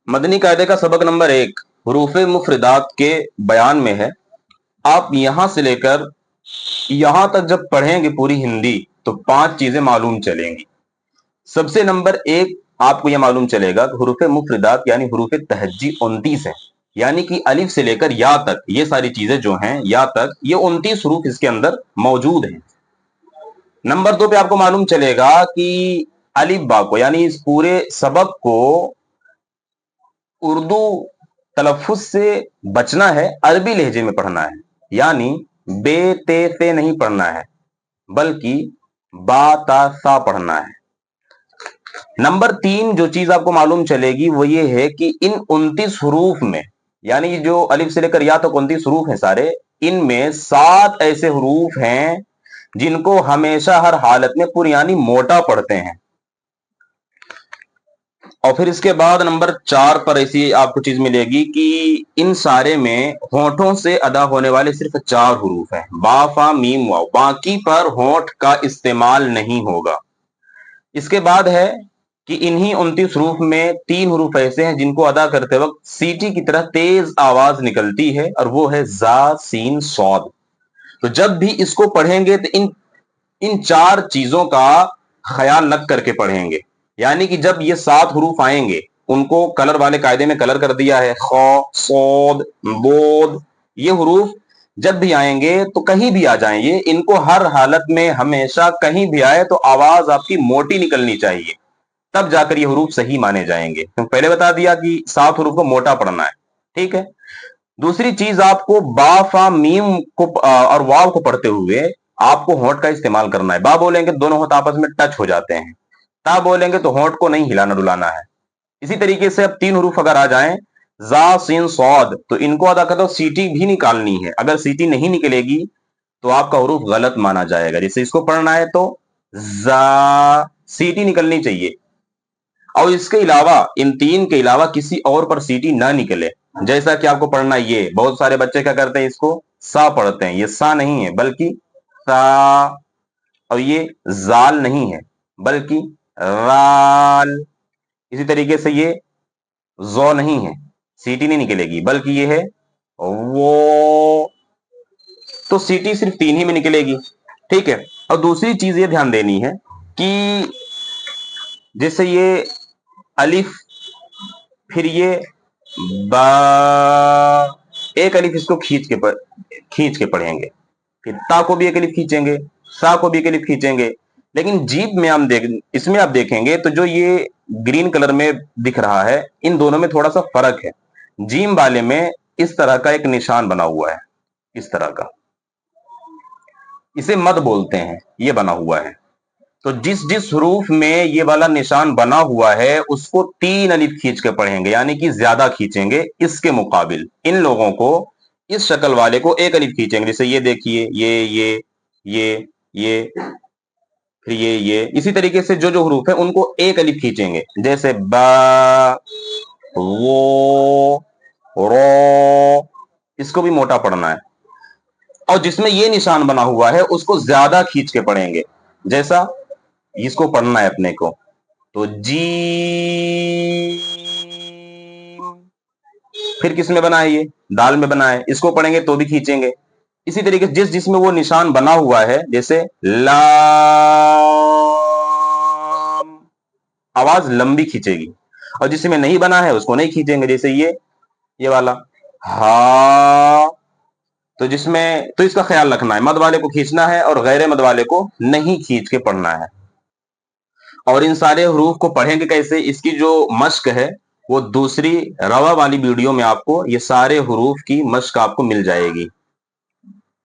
मदनी कायदे का सबक नंबर 1 हरूफ मुफरदात के बयान में है। आप यहां से लेकर यहां तक जब पढ़ेंगे पूरी हिंदी तो 5 चीजें मालूम चलेंगी। सबसे नंबर 1 आपको यह मालूम चलेगा कि हरूफ मुफरदात यानी हरूफ तहज्जी 29 है, यानी कि अलिफ से लेकर या तक ये सारी चीजें जो हैं या तक ये 29 हरूफ इसके अंदर मौजूद हैं। नंबर 2 पे आपको मालूम चलेगा कि अलिफ बा को यानी इस पूरे सबक को उर्दू तलफ़ुज़ से बचना है, अरबी लहजे में पढ़ना है, यानी बे ते से नहीं पढ़ना है बल्कि बा ता सा पढ़ना है। नंबर 3 जो चीज आपको मालूम चलेगी वो ये है कि इन 29 हरूफ में, यानी जो अलिफ से लेकर या तक 29 हरूफ हैं सारे, इनमें 7 ऐसे हरूफ हैं जिनको हमेशा हर हालत में पुरयानी मोटा पढ़ते हैं। और फिर इसके बाद नंबर 4 पर ऐसी आपको चीज मिलेगी कि इन सारे में होठों से अदा होने वाले सिर्फ 4 हरूफ हैं, बा फा मीम वाव, बाकी पर होठ का इस्तेमाल नहीं होगा। इसके बाद है कि इन्हीं 29 हरूफ में 3 हरूफ ऐसे हैं जिनको अदा करते वक्त सीटी की तरह तेज आवाज निकलती है, और वो है जा सीन सौद। तो जब भी इसको पढ़ेंगे तो इन 4 चीजों का ख्याल रख करके पढ़ेंगे, यानी कि जब ये 7 हरूफ आएंगे उनको कलर वाले कायदे में कलर कर दिया है, खौ सौद बोद, ये हरूफ जब भी आएंगे तो कहीं भी आ जाएं, ये इनको हर हालत में हमेशा कहीं भी आए तो आवाज आपकी मोटी निकलनी चाहिए, तब जाकर ये हरूफ सही माने जाएंगे। तो पहले बता दिया कि 7 हरूफ को मोटा पढ़ना है, ठीक है। दूसरी चीज, आपको बा फा मीम को और वाव को पढ़ते हुए आपको होंठ का इस्तेमाल करना है। बा बोलेंगे दोनों होंठ आपस में टच हो जाते हैं, ता बोलेंगे तो होंठ को नहीं हिलाना डुलाना है। इसी तरीके से अब 3 हरूफ अगर आ जाएं, जा सीन सौद, तो इनको अदा करते हो सीटी भी निकालनी है। अगर सीटी नहीं निकलेगी तो आपका हरूफ गलत माना जाएगा। जैसे इसको पढ़ना है तो जा, सीटी निकलनी चाहिए, और इसके अलावा इन 3 के अलावा किसी और पर सीटी ना निकले। जैसा कि आपको पढ़ना है, ये बहुत सारे बच्चे क्या करते हैं, इसको सा पढ़ते हैं, ये सा नहीं है बल्कि सा, और ये जाल नहीं है बल्कि राल। इसी तरीके से ये जो नहीं है, सीटी नहीं निकलेगी बल्कि ये है वो, तो सीटी सिर्फ 3 ही में निकलेगी, ठीक है। और दूसरी चीज ये ध्यान देनी है कि जैसे ये अलिफ, फिर ये बा, एक अलिफ इसको खींच के पढ़ेंगे, फिर ता को भी एक अलिफ खींचेंगे, सा को भी एक अलिफ खींचेंगे। लेकिन जीब में हम इसमें आप देखेंगे तो जो ये ग्रीन कलर में दिख रहा है, इन दोनों में थोड़ा सा फर्क है। जीम वाले में इस तरह का एक निशान बना हुआ है, इस तरह का, इसे मद बोलते हैं, ये बना हुआ है। तो जिस जिस हरूफ में ये वाला निशान बना हुआ है उसको 3 अलिफ खींच के पढ़ेंगे, यानी कि ज्यादा खींचेंगे। इसके मुकाबिल इन लोगों को, इस शक्ल वाले को 1 अलिफ खींचेंगे। जैसे ये देखिए, ये फिर ये, इसी तरीके से जो जो हरूफ है उनको 1 अलिफ खींचेंगे। जैसे बा, वो, रो, इसको भी मोटा पढ़ना है। और जिसमें ये निशान बना हुआ है उसको ज्यादा खींच के पढ़ेंगे। जैसा इसको पढ़ना है अपने को, तो जी, फिर किस में बना है, ये दाल में बना है, इसको पढ़ेंगे तो भी खींचेंगे। इसी तरीके से जिसमें वो निशान बना हुआ है, जैसे लाम, आवाज लंबी खींचेगी, और जिसमें नहीं बना है उसको नहीं खींचेंगे। जैसे ये वाला हा, तो जिसमें, तो इसका ख्याल रखना है, मद वाले को खींचना है और गैर मद वाले को नहीं खींच के पढ़ना है। और इन सारे हरूफ को पढ़ेंगे कैसे, इसकी जो मश्क है वो दूसरी रवा वाली वीडियो में आपको ये सारे हरूफ की मश्क आपको मिल जाएगी।